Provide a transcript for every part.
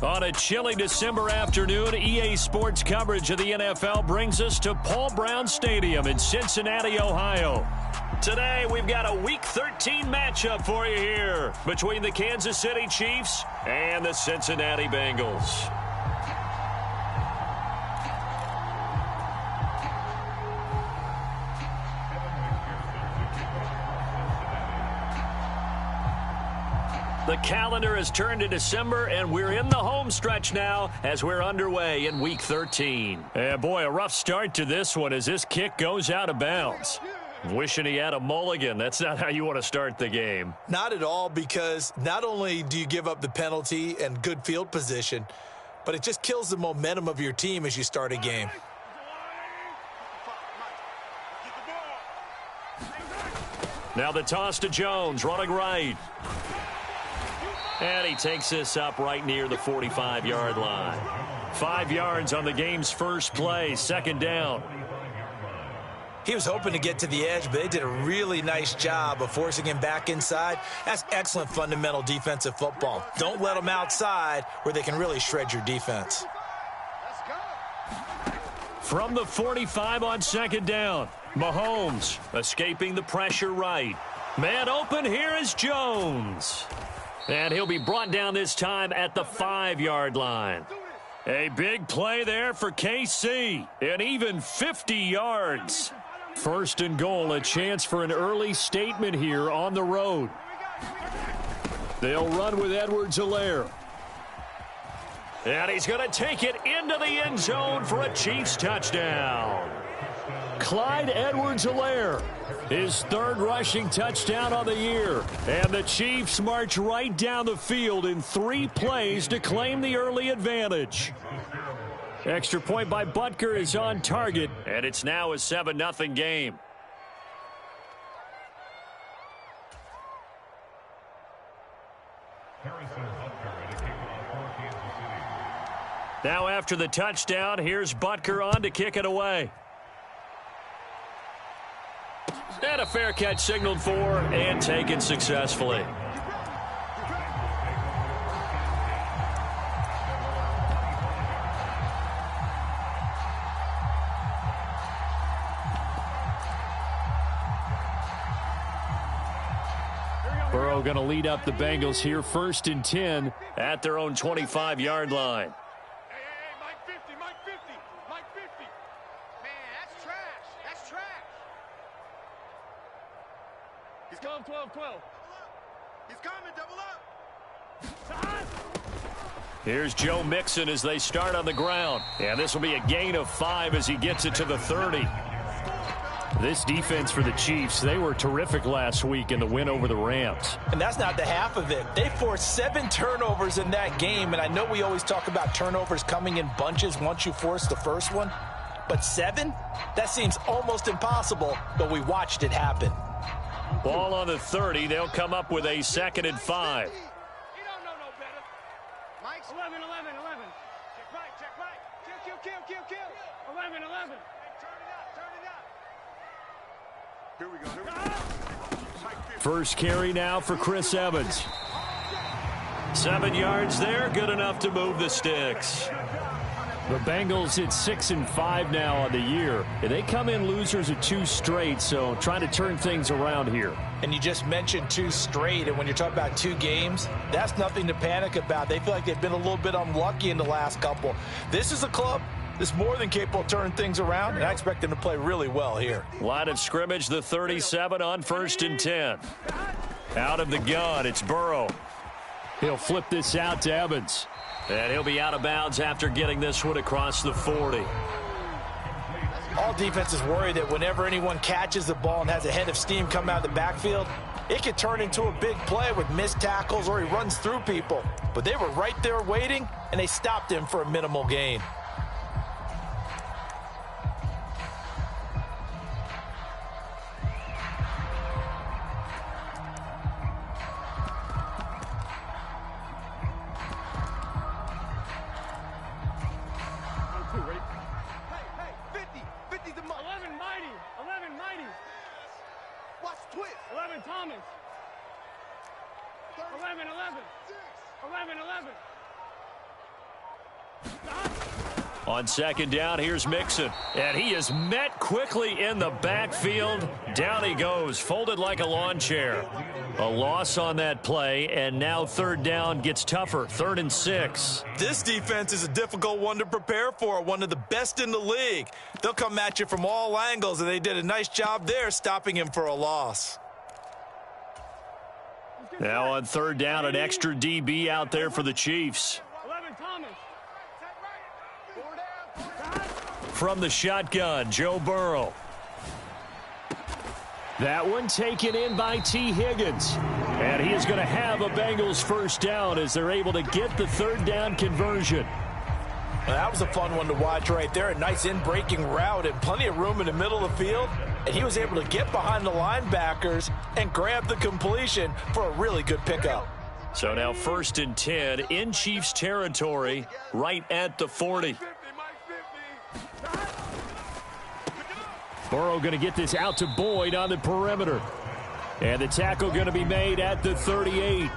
On a chilly December afternoon, EA Sports coverage of the NFL brings us to Paul Brown Stadium in Cincinnati, Ohio. Today, we've got a Week 13 matchup for you here between the Kansas City Chiefs and the Cincinnati Bengals. The calendar has turned to December, and we're in the home stretch now as we're underway in Week 13. And boy, a rough start to this one as this kick goes out of bounds. Wishing he had a mulligan. That's not how you want to start the game. Not at all, because not only do you give up the penalty and good field position, but it just kills the momentum of your team as you start a game. Now the toss to Jones, running right. And he takes this up right near the 45-yard line. 5 yards on the game's first play, second down. He was hoping to get to the edge, but they did a really nice job of forcing him back inside. That's excellent fundamental defensive football. Don't let them outside where they can really shred your defense. From the 45 on second down, Mahomes escaping the pressure right. Man open, here is Jones. And he'll be brought down this time at the 5-yard line. A big play there for KC, and even 50 yards. First and goal, a chance for an early statement here on the road. They'll run with Edwards-Helaire. And he's going to take it into the end zone for a Chiefs touchdown. Clyde Edwards-Helaire, his third rushing touchdown on the year. And the Chiefs march right down the field in 3 plays to claim the early advantage. Extra point by Butker is on target, and it's now a 7-0 game. Now after the touchdown, here's Butker on to kick it away. And a fair catch signaled for and taken successfully. Burrow going to lead up the Bengals here, 1st and 10 at their own 25-yard line. He's coming, 12. He's coming, double up. Here's Joe Mixon as they start on the ground. And this will be a gain of 5 as he gets it to the 30. This defense for the Chiefs, they were terrific last week in the win over the Rams. And that's not the half of it. They forced 7 turnovers in that game, and I know we always talk about turnovers coming in bunches once you force the first one. But 7? That seems almost impossible, but we watched it happen. Ball on the 30. They'll come up with a 2nd and 5. You don't know no better. Mike's 11. Check right. Kill. 11. Turn it up. Here we go. First carry now for Chris Evans. 7 yards there, good enough to move the sticks. The Bengals at 6-5 now on the year. They come in losers of 2 straight, so trying to turn things around here. And you just mentioned 2 straight, and when you're talking about 2 games, that's nothing to panic about. They feel like they've been a little bit unlucky in the last couple. This is a club that's more than capable of turning things around, and I expect them to play really well here. Line of scrimmage, the 37 on 1st and 10. Out of the gun, it's Burrow. He'll flip this out to Evans. And he'll be out of bounds after getting this one across the 40. All defenses worry that whenever anyone catches the ball and has a head of steam come out of the backfield, it could turn into a big play with missed tackles or he runs through people. But they were right there waiting, and they stopped him for a minimal gain. Thomas. 11. On second down, here's Mixon. And he is met quickly in the backfield. Down he goes, folded like a lawn chair. A loss on that play, and now third down gets tougher. 3rd and 6. This defense is a difficult one to prepare for, one of the best in the league. They'll come at you from all angles, and they did a nice job there stopping him for a loss. Now on third down, an extra DB out there for the Chiefs. 11, Thomas. From the shotgun, Joe Burrow. That one taken in by T. Higgins. And he is going to have a Bengals first down as they're able to get the third down conversion. Well, that was a fun one to watch right there. A nice in-breaking route and plenty of room in the middle of the field. And he was able to get behind the linebackers and grab the completion for a really good pickup. So now 1st and 10 in Chiefs territory right at the 40. Burrow going to get this out to Boyd on the perimeter. And the tackle going to be made at the 38.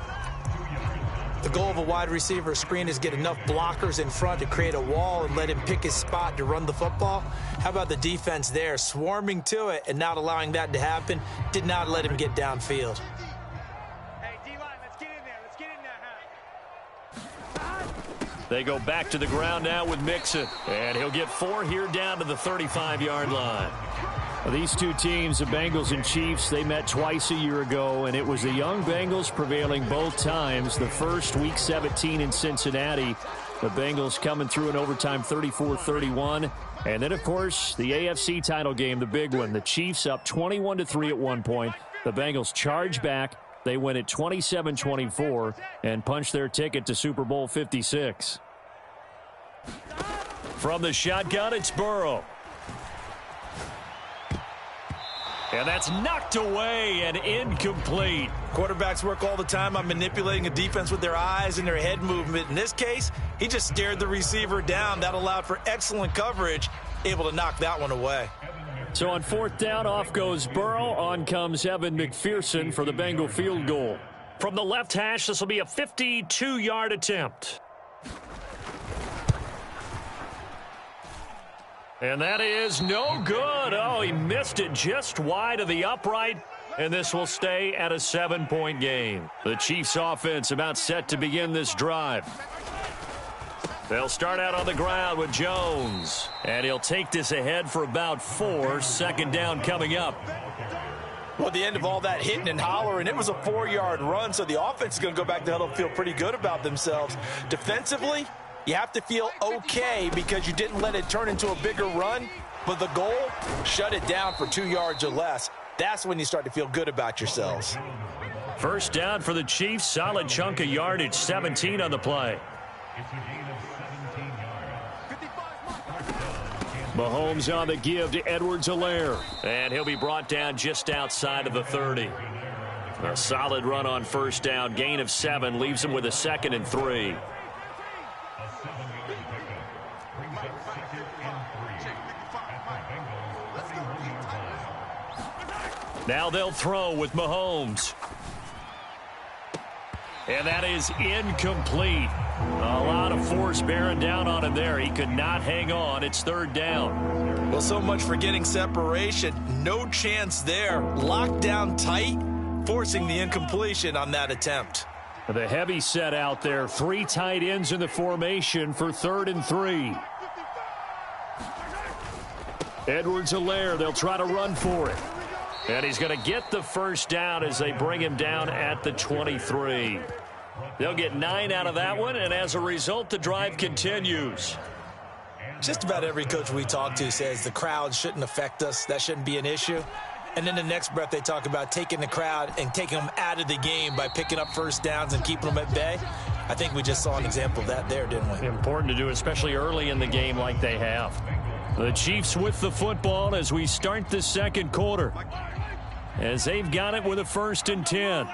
The goal of a wide receiver screen is get enough blockers in front to create a wall and let him pick his spot to run the football. How about the defense there, swarming to it and not allowing that to happen? Did not let him get downfield. Hey, D-line, let's get in there. Let's get in there, huh? They go back to the ground now with Mixon. And he'll get 4 here down to the 35-yard line. These two teams, the Bengals and Chiefs, they met twice a year ago, and it was the young Bengals prevailing both times. The first, Week 17 in Cincinnati, the Bengals coming through in overtime 34-31. And then, of course, the AFC title game, the big one. The Chiefs up 21-3 at one point. The Bengals charge back. They win at 27-24 and punch their ticket to Super Bowl 56. From the shotgun, it's Burrow. And that's knocked away and incomplete. Quarterbacks work all the time on manipulating a defense with their eyes and their head movement. In this case, he just stared the receiver down. That allowed for excellent coverage, able to knock that one away. So on 4th down, off goes Burrow. On comes Evan McPherson for the Bengal field goal. From the left hash, this will be a 52-yard attempt. And that is no good. Oh, he missed it just wide of the upright. And this will stay at a 7-point game. The Chiefs offense about set to begin this drive. They'll start out on the ground with Jones. And he'll take this ahead for about 4. 2nd down coming up. Well, at the end of all that hitting and hollering, it was a 4-yard run. So the offense is going to go back to huddle and feel pretty good about themselves. Defensively, you have to feel okay because you didn't let it turn into a bigger run. But the goal, shut it down for 2 yards or less. That's when you start to feel good about yourselves. First down for the Chiefs. Solid chunk of yardage. 17 on the play. Mahomes on the give to Edwards-Helaire. And he'll be brought down just outside of the 30. A solid run on first down. Gain of 7 leaves him with a 2nd and 3. Now they'll throw with Mahomes. And that is incomplete. A lot of force bearing down on him there. He could not hang on. It's 3rd down. Well, so much for getting separation. No chance there. Locked down tight, forcing the incompletion on that attempt. The heavy set out there. 3 tight ends in the formation for 3rd and 3. Edwards-Helaire, they'll try to run for it. And he's going to get the first down as they bring him down at the 23. They'll get 9 out of that one, and as a result, the drive continues. Just about every coach we talk to says the crowd shouldn't affect us. That shouldn't be an issue. And then the next breath they talk about taking the crowd and taking them out of the game by picking up first downs and keeping them at bay. I think we just saw an example of that there, didn't we? Important to do, especially early in the game like they have. The Chiefs with the football as we start the second quarter. As they've got it with a 1st and 10.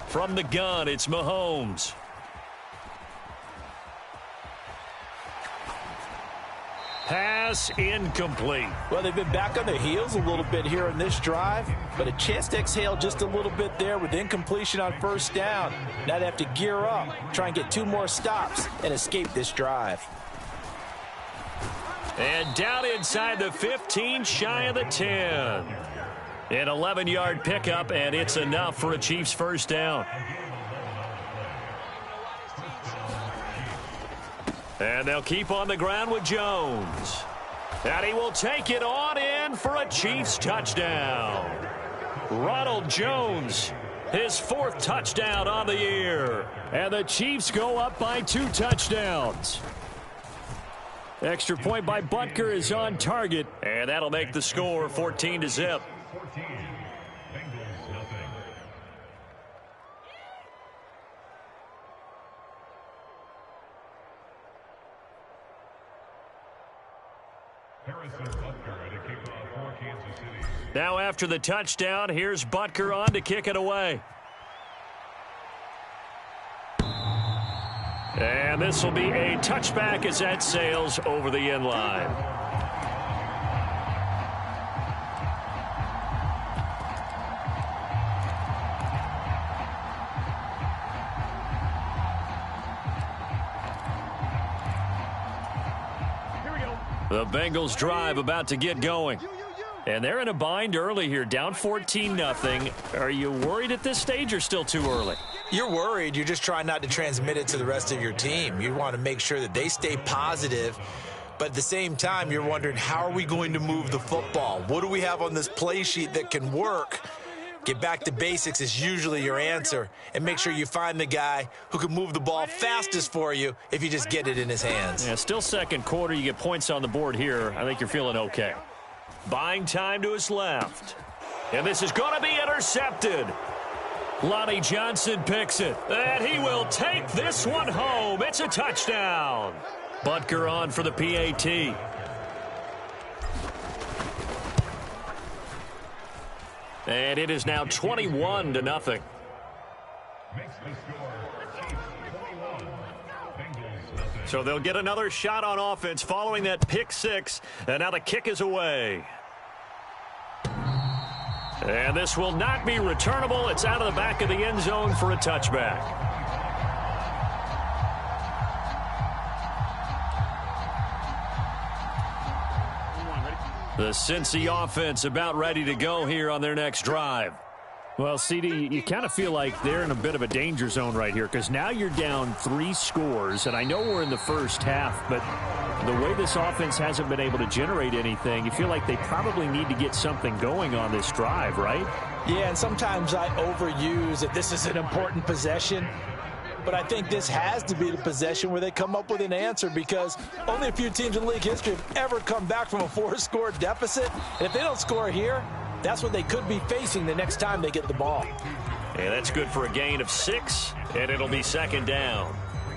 From the gun, it's Mahomes. pass incomplete. Well, they've been back on their heels a little bit here in this drive, but a chance to exhale just a little bit there with incompletion on first down. Now they have to gear up, try and get 2 more stops, and escape this drive. And down inside the 15, shy of the 10. An 11-yard pickup, and it's enough for a Chiefs first down. And they'll keep on the ground with Jones. And he will take it on in for a Chiefs touchdown. Ronald Jones, his 4th touchdown on the year. And the Chiefs go up by 2 touchdowns. Extra point by Butker is on target. And that'll make the score 14-0. Now after the touchdown, here's Butker on to kick it away. And this will be a touchback as that sails over the end line. The Bengals drive about to get going. And they're in a bind early here, down 14-0. Are you worried at this stage or still too early? You're worried. You're just trying not to transmit it to the rest of your team. You want to make sure that they stay positive. But at the same time, you're wondering, how are we going to move the football? What do we have on this play sheet that can work? Get back to basics is usually your answer. And make sure you find the guy who can move the ball fastest for you if you just get it in his hands. Yeah, still second quarter. You get points on the board here. I think you're feeling okay. Buying time to his left. And this is going to be intercepted. Lonnie Johnson picks it. And he will take this one home. It's a touchdown. Butker on for the PAT. And it is now 21-0. So they'll get another shot on offense following that pick 6. And now the kick is away. And this will not be returnable. It's out of the back of the end zone for a touchback. The Cincy offense about ready to go here on their next drive. Well, CD, you kind of feel like they're in a bit of a danger zone right here because now you're down 3 scores, and I know we're in the first half, but the way this offense hasn't been able to generate anything, you feel like they probably need to get something going on this drive, right? Yeah, and sometimes I overuse that this is an important possession, but I think this has to be the possession where they come up with an answer because only a few teams in league history have ever come back from a 4-score deficit, and if they don't score here, that's what they could be facing the next time they get the ball. And that's good for a gain of 6, and it'll be second down.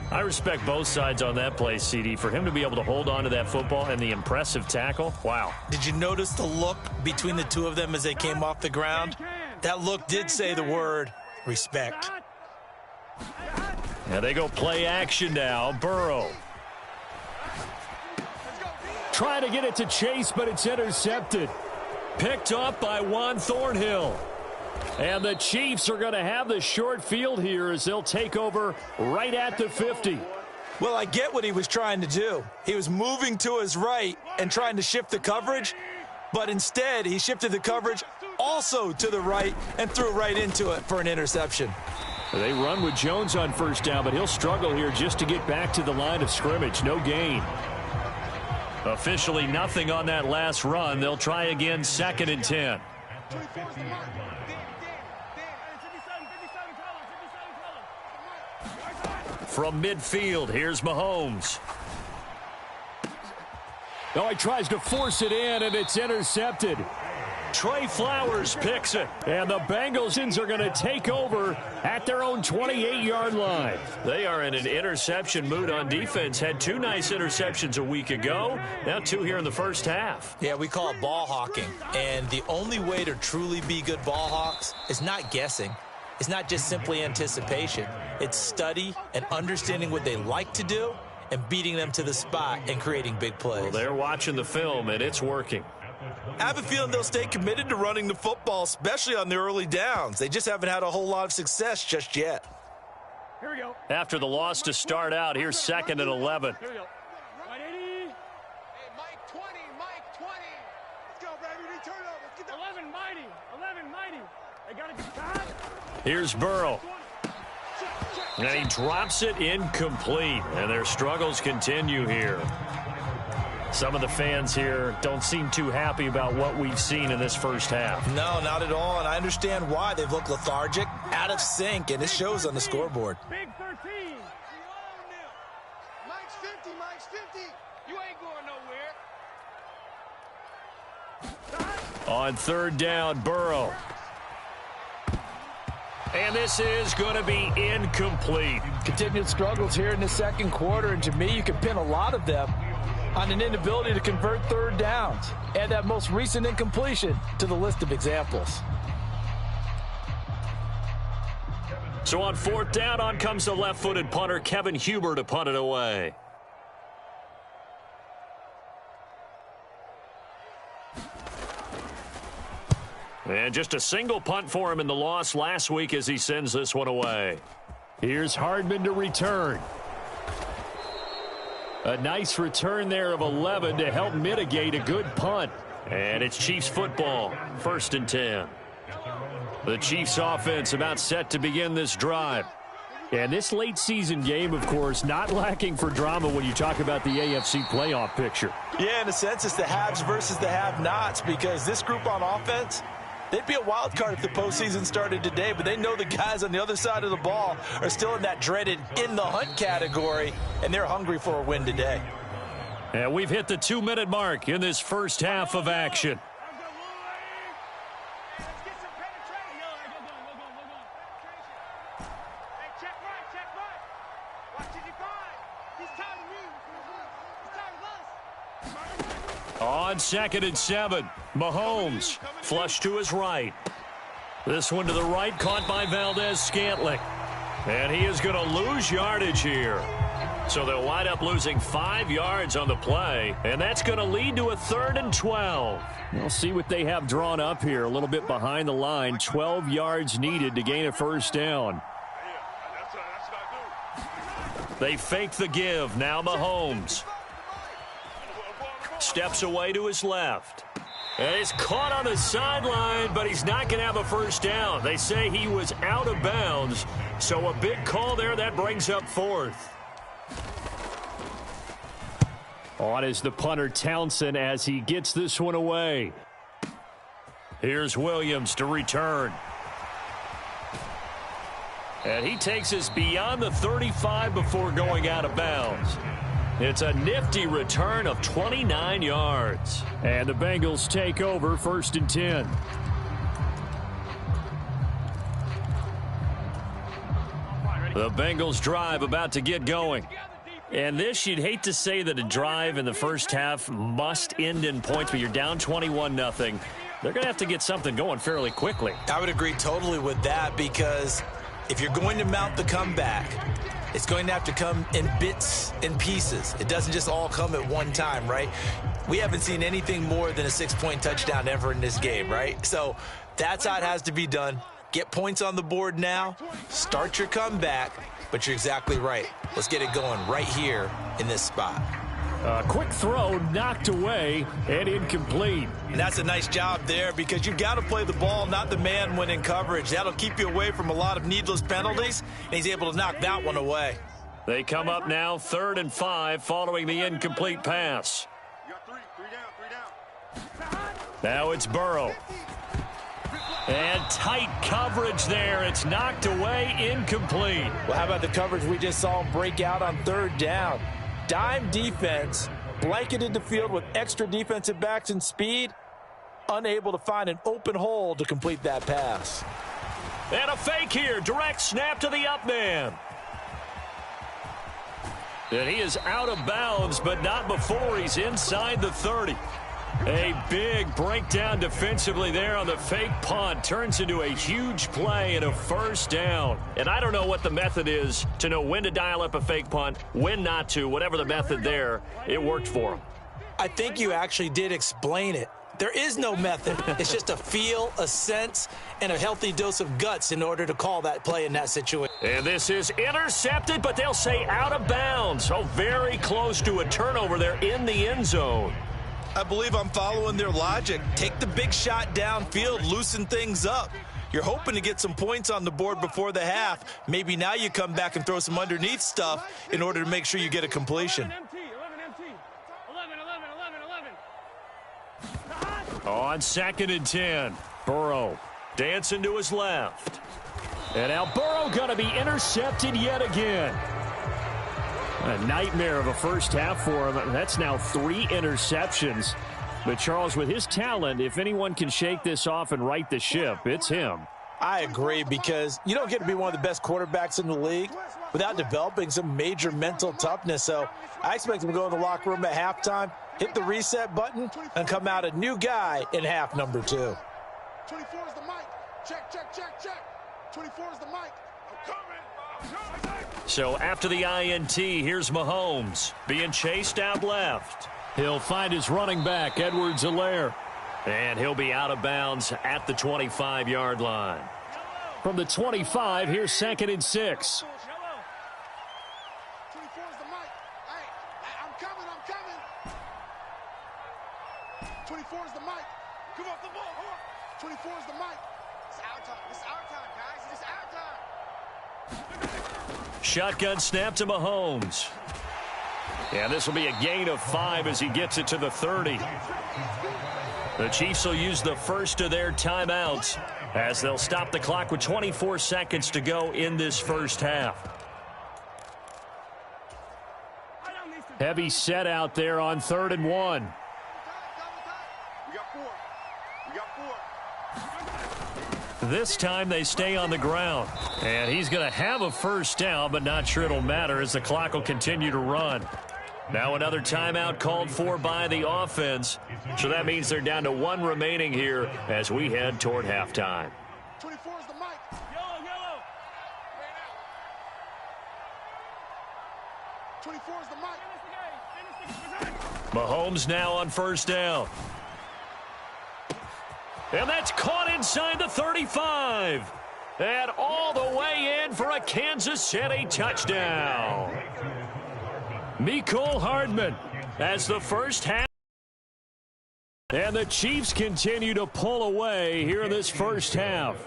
I respect both sides on that play, CD. For him to be able to hold on to that football and the impressive tackle, wow. Did you notice the look between the two of them as they came off the ground? That look did say the word respect. And they go play action now. Burrow. Trying to get it to Chase, but it's intercepted. Picked up by Juan Thornhill. And the Chiefs are going to have the short field here as they'll take over right at the 50. Well, I get what he was trying to do. He was moving to his right and trying to shift the coverage, but instead he shifted the coverage also to the right and threw right into it for an interception. They run with Jones on first down, but he'll struggle here just to get back to the line of scrimmage. No gain. Officially nothing on that last run. They'll try again, 2nd and 10. From midfield, here's Mahomes. Oh, he tries to force it in, and it's intercepted. Trey Flowers picks it. And the Bengals are going to take over at their own 28-yard line. They are in an interception mood on defense. Had 2 nice interceptions a week ago. Now 2 here in the first half. Yeah, we call it ball hawking. And the only way to truly be good ball hawks is not guessing. It's not just simply anticipation. It's study and understanding what they like to do and beating them to the spot and creating big plays. Well, they're watching the film, and it's working. I have a feeling they'll stay committed to running the football, especially on the early downs. They just haven't had a whole lot of success just yet. Here we go. After the loss to start out, here's 2nd and 11. Here we go. 180. Hey, Mike 20, Mike 20. Let's go, baby. Return over. Let's get the 11 mighty. 11 mighty. They got to get time. Here's Burrow. And he drops it incomplete, and their struggles continue here. Some of the fans here don't seem too happy about what we've seen in this first half. No, not at all, and I understand why. They've looked lethargic, out of sync, and it shows on the scoreboard. Big 13. Mike's 50, Mike's 50. You ain't going nowhere. On 3rd down, Burrow. And this is going to be incomplete. Continued struggles here in the second quarter, and to me, you can pin a lot of them on an inability to convert 3rd downs. Add that most recent incompletion to the list of examples. So on 4th down, on comes the left-footed punter, Kevin Huber, to punt it away. And just a single punt for him in the loss last week as he sends this one away. Here's Hardman to return. A nice return there of 11 to help mitigate a good punt. And it's Chiefs football, 1st and 10. The Chiefs offense about set to begin this drive. And this late season game, of course, not lacking for drama when you talk about the AFC playoff picture. Yeah, in a sense, it's the haves versus the have-nots, because this group on offense, they'd be a wild card if the postseason started today, but they know the guys on the other side of the ball are still in that dreaded in the hunt category, and they're hungry for a win today. And we've hit the 2-minute mark in this first half of action. On 2nd and 7, Mahomes flush to his right. This one to the right, caught by Valdez-Scantling. And he is going to lose yardage here. So they'll wind up losing 5 yards on the play, and that's going to lead to a 3rd and 12. We'll see what they have drawn up here, a little bit behind the line. 12 yards needed to gain a 1st down. They fake the give. Now Mahomes steps away to his left. And he's caught on the sideline, but he's not going to have a 1st down. They say he was out of bounds, so a big call there. That brings up 4th. On is the punter, Townsend, as he gets this one away. Here's Williams to return. And he takes us beyond the 35 before going out of bounds. It's a nifty return of 29 yards. And the Bengals take over, 1st and 10. The Bengals drive about to get going. And this, you'd hate to say that a drive in the first half must end in points, but you're down 21-0. They're going to have to get something going fairly quickly. I would agree totally with that, because if you're going to mount the comeback, it's going to have to come in bits and pieces. It doesn't just all come at one time, right? We haven't seen anything more than a 6-point touchdown ever in this game, right? So that's how it has to be done. Get points on the board now. Start your comeback. But you're exactly right. Let's get it going right here in this spot. A quick throw knocked away and incomplete. And that's a nice job there, because you've got to play the ball, not the man when in coverage. That'll keep you away from a lot of needless penalties, and he's able to knock that one away. They come up now 3rd and 5 following the incomplete pass. Now it's Burrow. And tight coverage there. It's knocked away, incomplete. Well, how about the coverage we just saw him break out on 3rd down? Dime defense, blanketed the field with extra defensive backs and speed, unable to find an open hole to complete that pass. And a fake here. Direct snap to the up man. And he is out of bounds, but not before he's inside the 30. A big breakdown defensively there on the fake punt. Turns into a huge play and a first down. And I don't know what the method is to know when to dial up a fake punt, when not to. Whatever the method there, it worked for him. I think you actually did explain it. There is no method. It's just a feel, a sense, and a healthy dose of guts in order to call that play in that situation. And this is intercepted, but they'll say out of bounds. So very close to a turnover there in the end zone. I believe I'm following their logic. Take the big shot downfield, loosen things up. You're hoping to get some points on the board before the half. Maybe now you come back and throw some underneath stuff in order to make sure you get a completion. 11 empty. 11. On 2nd and 10, Burrow dancing to his left. And now Burrow going to be intercepted yet again. A nightmare of a first half for him. That's now 3 interceptions. But, Charles, with his talent, if anyone can shake this off and right the ship, it's him. I agree, because you don't get to be one of the best quarterbacks in the league without developing some major mental toughness. So I expect him to go in the locker room at halftime, hit the reset button, and come out a new guy in half number 2. 24 is the mic. Check. 24 is the mic. I'm coming. So after the INT, here's Mahomes being chased out left. He'll find his running back, Edwards-Helaire. And he'll be out of bounds at the 25-yard line. From the 25, here's 2nd and 6. 24 is the mic. Hey, I'm coming. 24 is the mic. Come off the ball. 24 is the mic. It's our time, guys. It's our time. Shotgun snap to Mahomes. And this will be a gain of 5 as he gets it to the 30. The Chiefs will use the first of their timeouts as they'll stop the clock with 24 seconds to go in this first half. Heavy set out there on 3rd and 1. We got 4. This time they stay on the ground. And he's going to have a first down, but not sure it'll matter as the clock will continue to run. Now another timeout called for by the offense. So that means they're down to 1 remaining here as we head toward halftime. 24 is the mic. Yellow. 24 is the mic. Mahomes now on first down. And that's caught inside the 35. And all the way in for a Kansas City touchdown. Mecole Hardman as the first half. And the Chiefs continue to pull away here in this first half.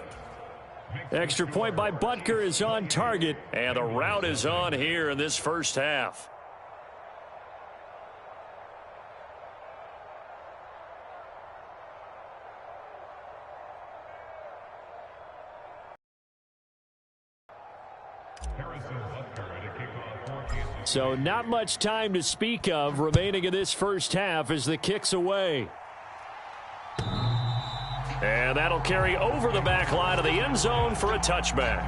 Extra point by Butker is on target. And the route is on here in this first half. So not much time to speak of remaining in this first half as the kick's away. And that'll carry over the back line of the end zone for a touchback.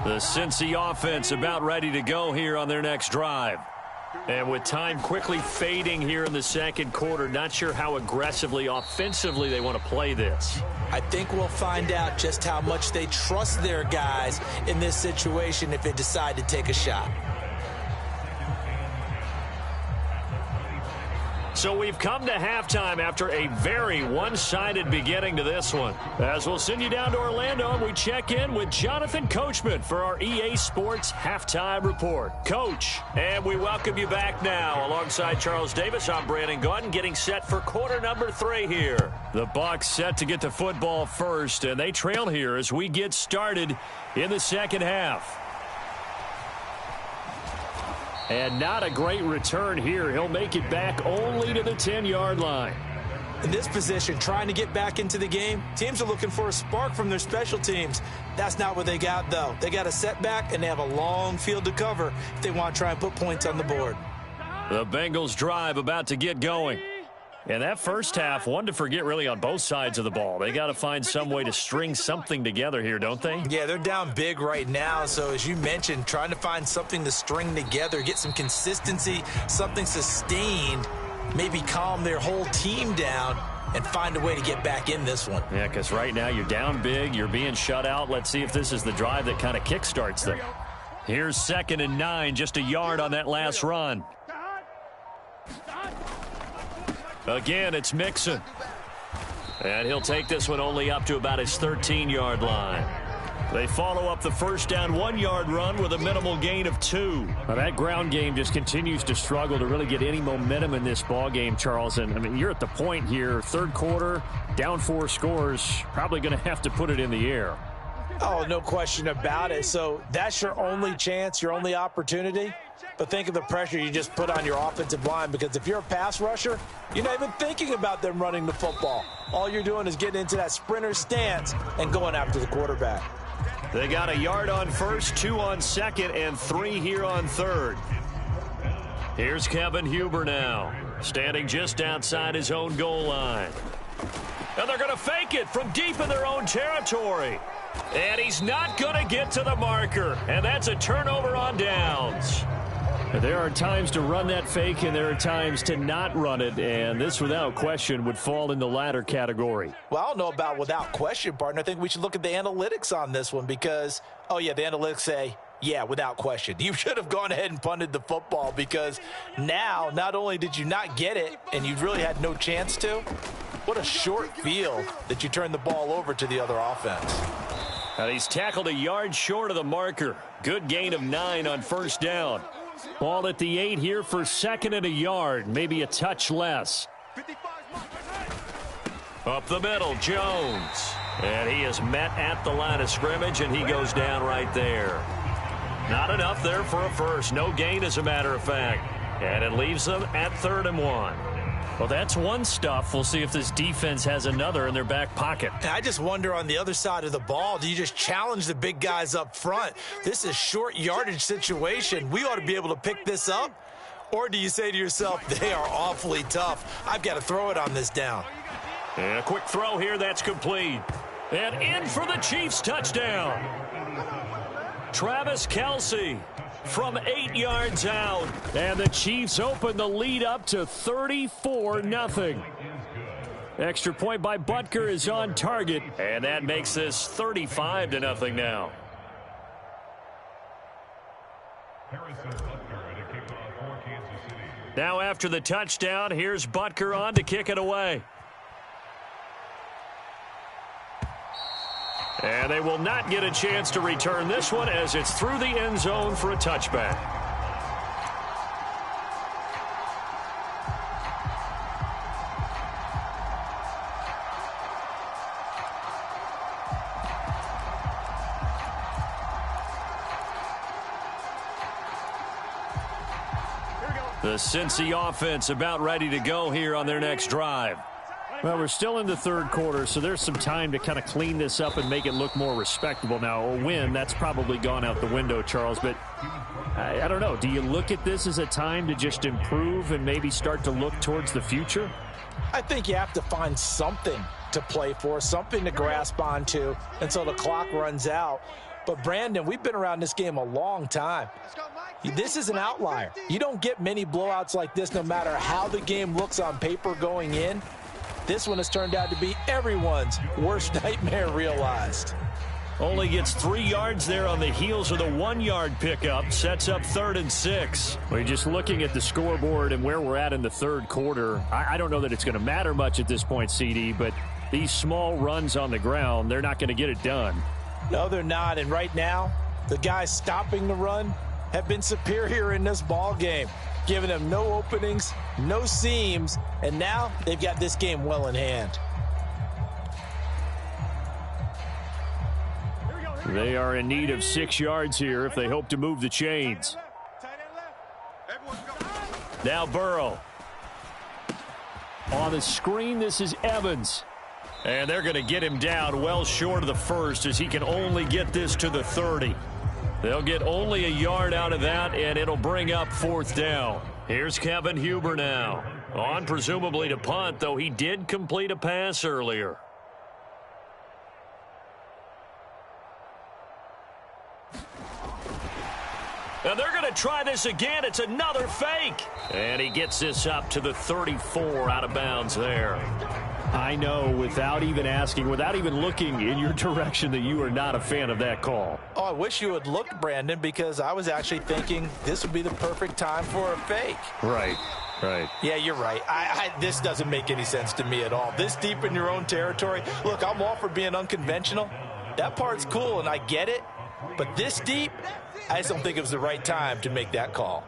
The Cincy offense about ready to go here on their next drive. And with time quickly fading here in the second quarter, not sure how aggressively, offensively they want to play this. I think we'll find out just how much they trust their guys in this situation if they decide to take a shot. So we've come to halftime after a very one-sided beginning to this one. As we'll send you down to Orlando, and we check in with Jonathan Coachman for our EA Sports Halftime Report. Coach, and we welcome you back now. Alongside Charles Davis, I'm Brandon Gaudin, getting set for quarter number 3 here. The Bucs set to get the football first, and they trail here as we get started in the second half. And not a great return here. He'll make it back only to the 10-yard line. In this position, trying to get back into the game, teams are looking for a spark from their special teams. That's not what they got, though. They got a setback, and they have a long field to cover if they want to try and put points on the board. The Bengals drive about to get going. And that first half, one to forget really on both sides of the ball. They got to find some way to string something together here, don't they? Yeah, they're down big right now. So as you mentioned, trying to find something to string together, get some consistency, something sustained, maybe calm their whole team down and find a way to get back in this one. Yeah, because right now you're down big, you're being shut out. Let's see if this is the drive that kind of kickstarts them. Here's 2nd and 9, just a yard on that last run. Again, it's Mixon. And he'll take this one only up to about his 13-yard line. They follow up the first down 1-yard run with a minimal gain of 2. Now that ground game just continues to struggle to really get any momentum in this ball game, Charles. And I mean, you're at the point here, third quarter, down 4 scores, probably going to have to put it in the air. Oh, no question about it. So that's your only chance, your only opportunity. But think of the pressure you just put on your offensive line, because if you're a pass rusher, you're not even thinking about them running the football. All you're doing is getting into that sprinter stance and going after the quarterback. They got a yard on first, 2 on second, and 3 here on third. Here's Kevin Huber now, standing just outside his own goal line. And they're going to fake it from deep in their own territory. And he's not going to get to the marker. And that's a turnover on downs. There are times to run that fake, and there are times to not run it, and this, without question, would fall in the latter category. Well, I don't know about without question, partner. I think we should look at the analytics on this one because, oh, yeah, the analytics say, yeah, without question. You should have gone ahead and punted the football, because now not only did you not get it and you really had no chance to, what a short field that you turned the ball over to the other offense. And he's tackled a yard short of the marker. Good gain of 9 on first down. Ball at the 8 here for 2nd and a yard, maybe a touch less. Up the middle, Jones. And he is met at the line of scrimmage, and he goes down right there. Not enough there for a first. No gain, as a matter of fact. And it leaves them at 3rd and 1. Well, that's one stuff. We'll see if this defense has another in their back pocket. I just wonder on the other side of the ball, do you just challenge the big guys up front? This is short yardage situation. We ought to be able to pick this up. Or do you say to yourself, they are awfully tough. I've got to throw it on this down. And a quick throw here, that's complete. And in for the Chiefs touchdown. Travis Kelce from 8 yards out. And the Chiefs open the lead up to 34-0. Extra point by Butker is on target. And that makes this 35-0 now. Now after the touchdown, here's Butker on to kick it away. And they will not get a chance to return this one as it's through the end zone for a touchback. The Cincy offense about ready to go here on their next drive. Well, we're still in the third quarter, so there's some time to kind of clean this up and make it look more respectable. Now, a win, that's probably gone out the window, Charles, but I don't know. Do you look at this as a time to just improve and maybe start to look towards the future? I think you have to find something to play for, something to grasp onto until the clock runs out. But, Brandon, we've been around this game a long time. This is an outlier. You don't get many blowouts like this no matter how the game looks on paper going in. This one has turned out to be everyone's worst nightmare realized. Only gets 3 yards there on the heels of the 1-yard pickup. Sets up 3rd and 6. We're just looking at the scoreboard and where we're at in the third quarter. I don't know that it's going to matter much at this point, CD, but these small runs on the ground, they're not going to get it done. No, they're not. And right now, the guys stopping the run have been superior in this ball game, giving them no openings, no seams, and now they've got this game well in hand. They are in need of 6 yards here if they hope to move the chains. Now Burrow. On the screen, this is Evans. And they're going to get him down well short of the first as he can only get this to the 30. They'll get only a yard out of that, and it'll bring up 4th down. Here's Kevin Huber now. On presumably to punt, though he did complete a pass earlier. And they're going to try this again. It's another fake. And he gets this up to the 34 out of bounds there. I know, without even asking, without even looking in your direction, that you are not a fan of that call. Oh, I wish you would look, Brandon, because I was actually thinking this would be the perfect time for a fake. Right. Yeah, you're right. This doesn't make any sense to me at all. This deep in your own territory. Look, I'm all for being unconventional. That part's cool, and I get it. But this deep, I just don't think it was the right time to make that call.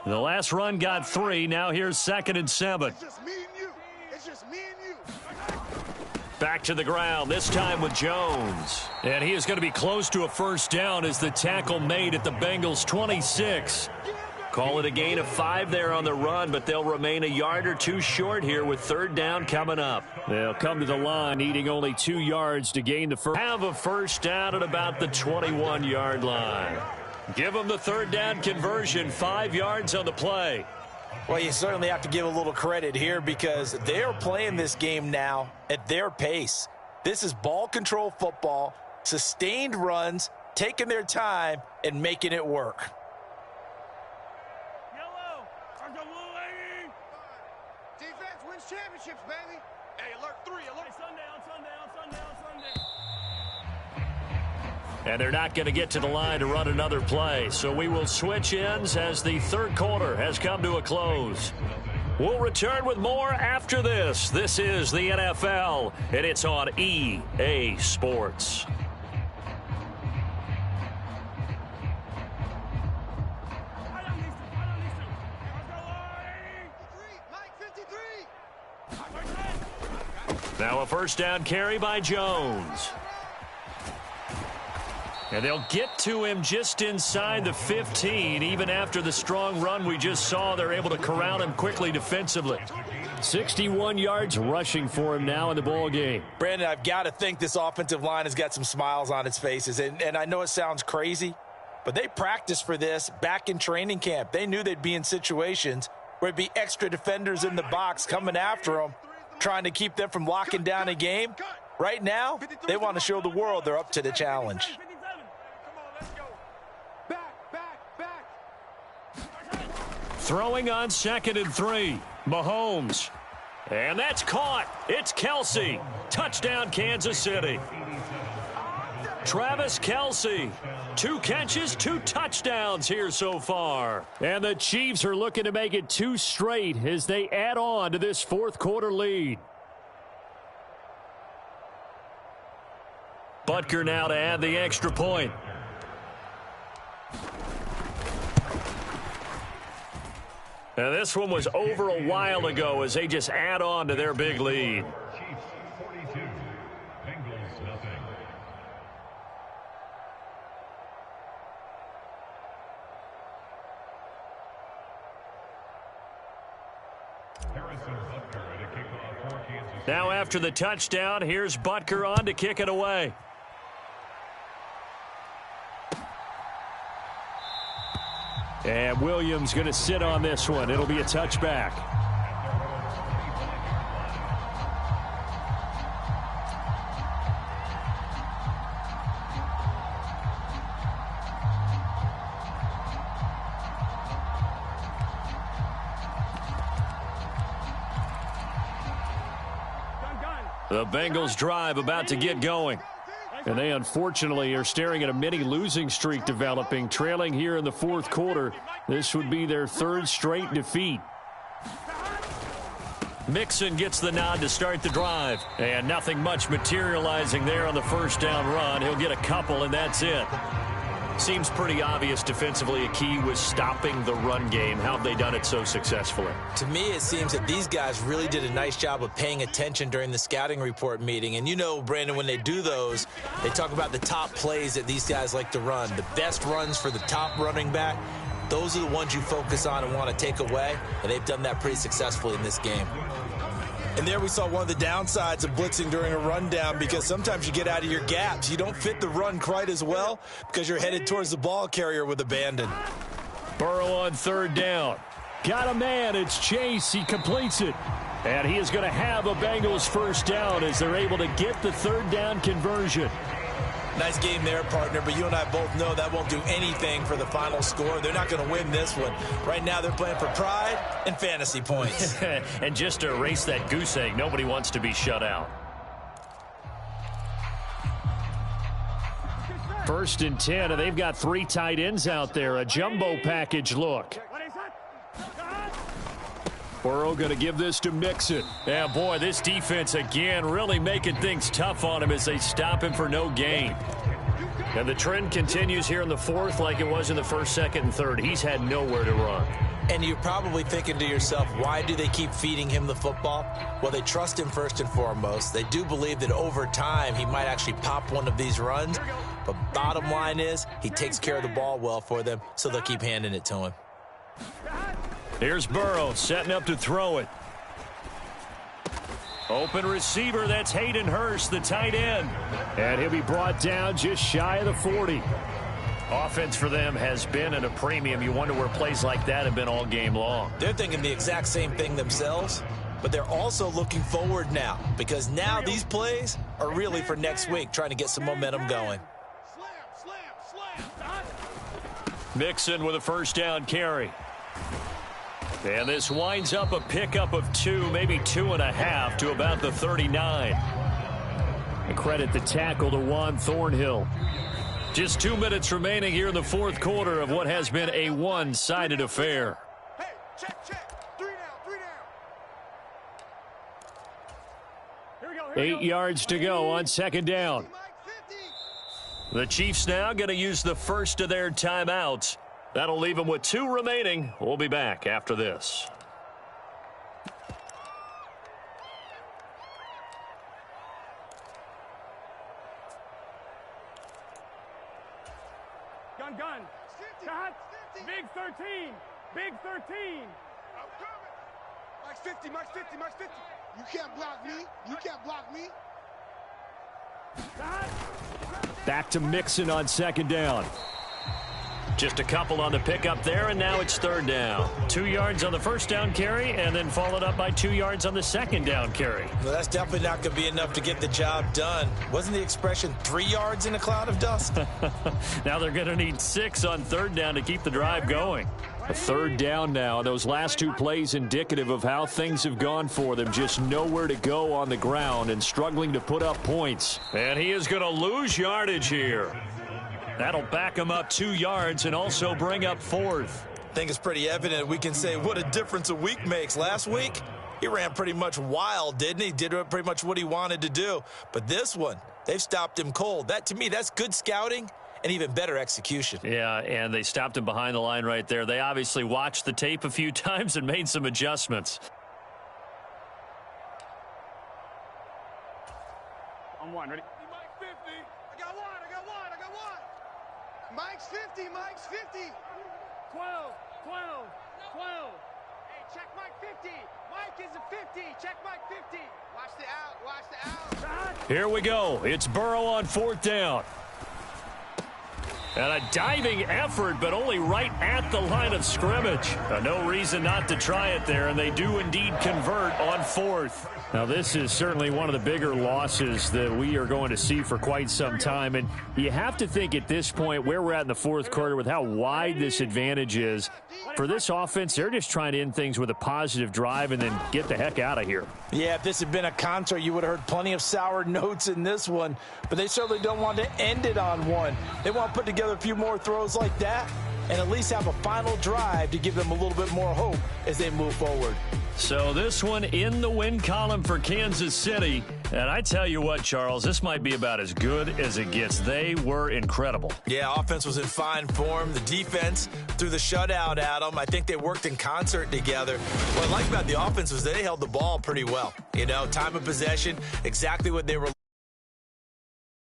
The last run got 3. Now here's 2nd and 7. It's just me and you. It's just me and you. Back to the ground, this time with Jones. And he is going to be close to a first down as the tackle made at the Bengals' 26. Call it a gain of 5 there on the run, but they'll remain a yard or 2 short here with 3rd down coming up. They'll come to the line needing only 2 yards to gain the first. Have a first down at about the 21-yard line. Give them the 3rd down conversion, 5 yards on the play. Well, you certainly have to give a little credit here because they're playing this game now at their pace. This is ball control football, sustained runs, taking their time and making it work. Yellow. Our go blue, lady. Defense wins championships, baby. Hey, alert 3, alert. Hey, Sunday. And they're not going to get to the line to run another play. So we will switch ends as the 3rd quarter has come to a close. We'll return with more after this. This is the NFL, and it's on EA Sports. Now a first down carry by Jones. And they'll get to him just inside the 15. Even after the strong run we just saw, they're able to corral him quickly defensively. 61 yards rushing for him now in the ball game. Brandon, I've got to think this offensive line has got some smiles on its faces. And I know it sounds crazy, but they practiced for this back in training camp. They knew they'd be in situations where it'd be extra defenders in the box coming after them, trying to keep them from locking down a game. Right now, they want to show the world they're up to the challenge. Throwing on 2nd and 3. Mahomes. And that's caught. It's Kelce. Touchdown, Kansas City. Travis Kelce. 2 catches, 2 touchdowns here so far. And the Chiefs are looking to make it 2 straight as they add on to this 4th quarter lead. Butker now to add the extra point. And this one was over a while ago as they just add on to their big lead. Chiefs 42, Bengals nothing. Harrison Butker at a kickoff for Kansas City. Now after the touchdown, here's Butker on to kick it away. And Williams going to sit on this one. It'll be a touchback. The Bengals drive about to get going. And they unfortunately are staring at a mini losing streak developing, trailing here in the 4th quarter. This would be their 3rd straight defeat. Mixon gets the nod to start the drive. And nothing much materializing there on the first down run. He'll get a couple, and that's it. Seems pretty obvious defensively a key was stopping the run game. How have they done it so successfully? To me, it seems that these guys really did a nice job of paying attention during the scouting report meeting. And you know, Brandon, when they do those, they talk about the top plays that these guys like to run. The best runs for the top running back, those are the ones you focus on and want to take away. And they've done that pretty successfully in this game. And there we saw one of the downsides of blitzing during a rundown because sometimes you get out of your gaps. You don't fit the run quite as well because you're headed towards the ball carrier with abandon. Burrow on third down. Got a man. It's Chase. He completes it. And he is going to have a Bengals first down as they're able to get the third down conversion. Nice game there, partner, but you and I both know that won't do anything for the final score. They're not going to win this one. Right now they're playing for pride and fantasy points. And just to erase that goose egg, nobody wants to be shut out. First and 10, and they've got 3 tight ends out there. A jumbo package look. Burrow going to give this to Mixon. Yeah, boy, this defense again really making things tough on him as they stop him for no gain. And the trend continues here in the fourth like it was in the first, second, and third. He's had nowhere to run. And you're probably thinking to yourself, why do they keep feeding him the football? Well, they trust him first and foremost. They do believe that over time he might actually pop one of these runs. But bottom line is he takes care of the ball well for them, so they'll keep handing it to him. Here's Burrow setting up to throw it. Open receiver, that's Hayden Hurst, the tight end. And he'll be brought down just shy of the 40. Offense for them has been at a premium. You wonder where plays like that have been all game long. They're thinking the exact same thing themselves, but they're also looking forward now because now these plays are really for next week, trying to get some momentum going. Mixon with a first down carry. And this winds up a pickup of 2, maybe 2.5 to about the 39. And credit the tackle to Juan Thornhill. Just 2 minutes remaining here in the fourth quarter of what has been a one-sided affair. Hey, check. 3 down. Here we go. 8 yards to go on second down. The Chiefs now going to use the first of their timeouts. That'll leave them with 2 remaining. We'll be back after this. Gun. Cut. Big 13. I'm coming. Mike's 50. You can't block me. Back to Mixon on second down. Just a couple on the pickup there, and now it's third down. 2 yards on the first down carry, and then followed up by 2 yards on the second down carry. Well, that's definitely not going to be enough to get the job done. Wasn't the expression 3 yards in a cloud of dust? Now they're going to need 6 on third down to keep the drive going. A third down now. Those last 2 plays indicative of how things have gone for them. Just nowhere to go on the ground and struggling to put up points. And he is going to lose yardage here. That'll back him up 2 yards and also bring up fourth. I think it's pretty evident we can say what a difference a week makes. Last week, he ran pretty much wild, didn't he? Did pretty much what he wanted to do. But this one, they've stopped him cold. That, to me, that's good scouting and even better execution. Yeah, and they stopped him behind the line right there. They obviously watched the tape a few times and made some adjustments. On 1, ready? Mike 50. I got one. Mike's 50. 12. Hey, check Mike 50. Mike is a 50. Check Mike 50. Watch the out. Here we go. It's Burrow on fourth down. And a diving effort, but only right at the line of scrimmage. No reason not to try it there, and they do indeed convert on fourth. Now, this is certainly one of the bigger losses that we are going to see for quite some time. And you have to think at this point where we're at in the fourth quarter with how wide this advantage is. For this offense, they're just trying to end things with a positive drive and then get the heck out of here. Yeah, if this had been a concert, you would have heard plenty of sour notes in this one. But they certainly don't want to end it on one. They want to put together a few more throws like that and at least have a final drive to give them a little bit more hope as they move forward. So this one in the win column for Kansas City. And I tell you what, Charles, this might be about as good as it gets. They were incredible. Yeah, offense was in fine form. The defense threw the shutout at them. I think they worked in concert together. What I like about the offense was they held the ball pretty well. You know, time of possession, exactly what they were